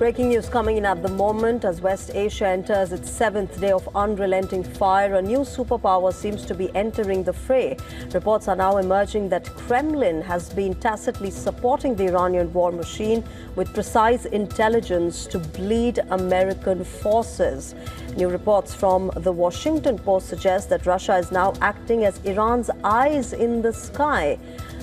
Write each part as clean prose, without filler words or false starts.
Breaking news coming in at the moment as West Asia enters its 7th day of unrelenting fire. A new superpower seems to be entering the fray. Reports are now emerging that Kremlin has been tacitly supporting the Iranian war machine with precise intelligence to bleed American forces. New reports from the Washington Post suggest that Russia is now acting as Iran's eyes in the sky.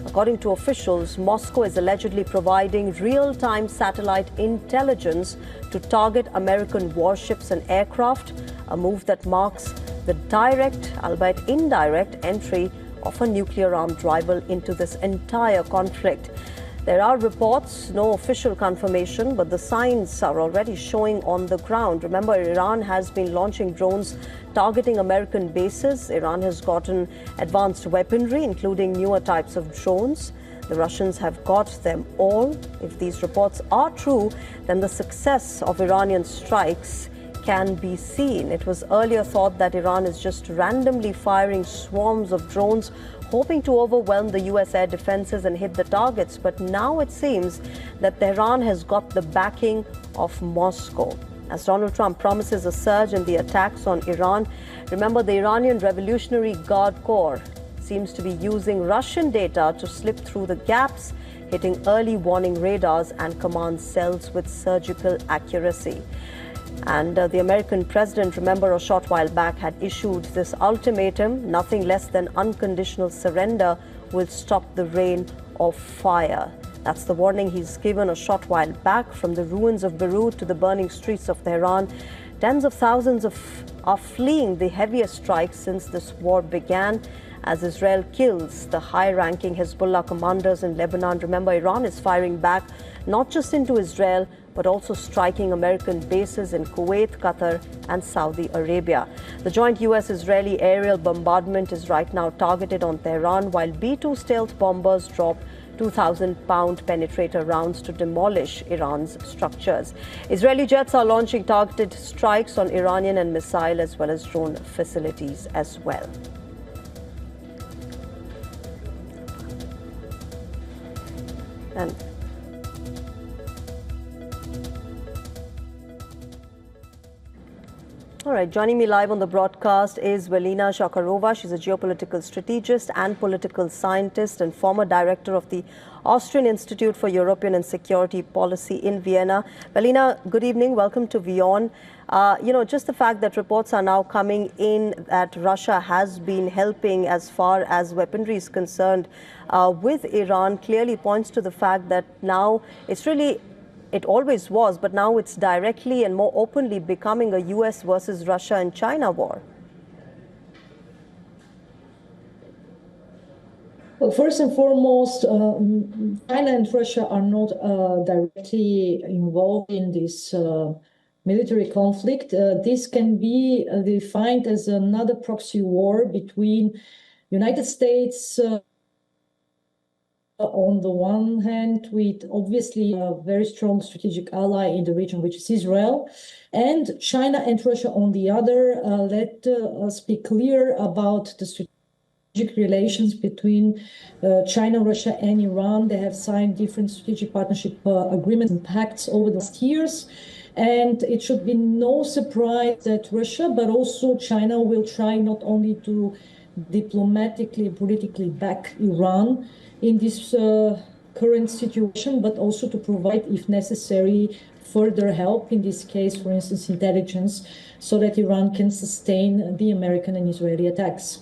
According to officials, Moscow is allegedly providing real-time satellite intelligence to target American warships and aircraft, a move that marks the direct, albeit indirect, entry of a nuclear-armed rival into this entire conflict. There are reports, no official confirmation, but the signs are already showing on the ground. Remember, Iran has been launching drones targeting American bases. Iran has gotten advanced weaponry, including newer types of drones. The Russians have got them all. If these reports are true, then the success of Iranian strikes can be seen. It was earlier thought that Iran is just randomly firing swarms of drones, hoping to overwhelm the US air defenses and hit the targets. But now it seems that Tehran has got the backing of Moscow. As Donald Trump promises a surge in the attacks on Iran, remember the Iranian Revolutionary Guard Corps seems to be using Russian data to slip through the gaps, hitting early warning radars and command cells with surgical accuracy. And the American president, remember, a short while back had issued this ultimatum: nothing less than unconditional surrender will stop the rain of fire. That's the warning he's given a short while back. From the ruins of Beirut to the burning streets of Tehran, tens of thousands are fleeing the heaviest strikes since this war began, as Israel kills the high-ranking Hezbollah commanders in Lebanon. Remember, Iran is firing back not just into Israel, but also striking American bases in Kuwait, Qatar, and Saudi Arabia. The joint US-Israeli aerial bombardment is right now targeted on Tehran, while B-2 stealth bombers drop 2,000-pound penetrator rounds to demolish Iran's structures. Israeli jets are launching targeted strikes on Iranian and missile as well as drone facilities as well. And all right, joining me live on the broadcast is Velina Zakharova. She's a geopolitical strategist and political scientist and former director of the Austrian Institute for European and Security Policy in Vienna. Velina, good evening. Welcome to WION. Just the fact that reports are now coming in that Russia has been helping as far as weaponry is concerned with Iran clearly points to the fact that now it always was, but now it's directly and more openly becoming a US versus Russia and China war. Well, first and foremost, China and Russia are not directly involved in this military conflict. This can be defined as another proxy war between United States on the one hand, with obviously a very strong strategic ally in the region, which is Israel, and China and Russia on the other. Let us be clear about the strategic relations between China, Russia, and Iran. They have signed different strategic partnership agreements and pacts over the last years. And it should be no surprise that Russia, but also China, will try not only to diplomatically, politically back Iran in this current situation, but also to provide, if necessary, further help, in this case, for instance, intelligence, so that Iran can sustain the American and Israeli attacks.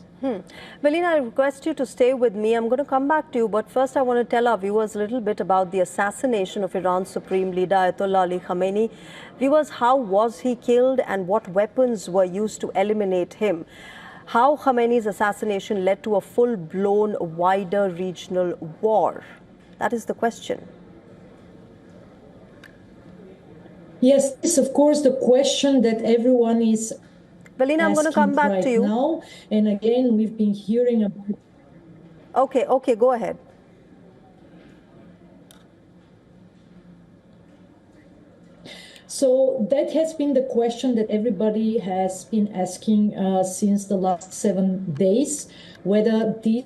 Velina, I request you to stay with me. I'm going to come back to you, but first I want to tell our viewers a little bit about the assassination of Iran's Supreme Leader, Ayatollah Ali Khamenei. Viewers, how was he killed and what weapons were used to eliminate him? How Khamenei's assassination led to a full-blown, wider regional war? That is the question. Yes, it's of course the question that everyone is Velina, I'm going to come back to you now. And again, we've been hearing about... Okay, go ahead. So that has been the question that everybody has been asking since the last 7 days, whether this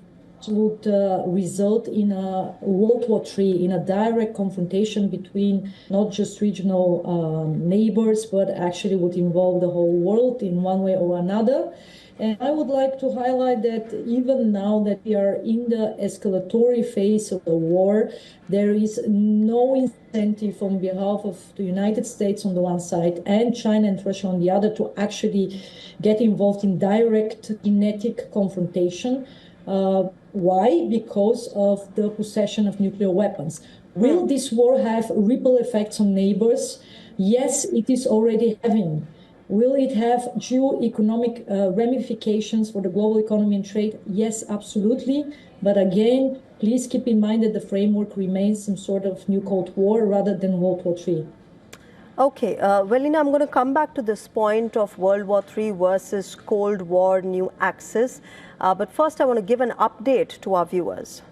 would result in a World War III, in a direct confrontation between not just regional neighbors, but actually would involve the whole world in one way or another. And I would like to highlight that even now that we are in the escalatory phase of the war, there is no incentive on behalf of the United States on the one side and China and Russia on the other to actually get involved in direct kinetic confrontation. Why? Because of the possession of nuclear weapons. Will this war have ripple effects on neighbors? Yes, it is already having. Will it have geo-economic ramifications for the global economy and trade? Yes, absolutely. But again, please keep in mind that the framework remains some sort of new Cold War rather than World War III. Okay, Velina, I'm going to come back to this point of World War III versus Cold War new axis. But first, I want to give an update to our viewers.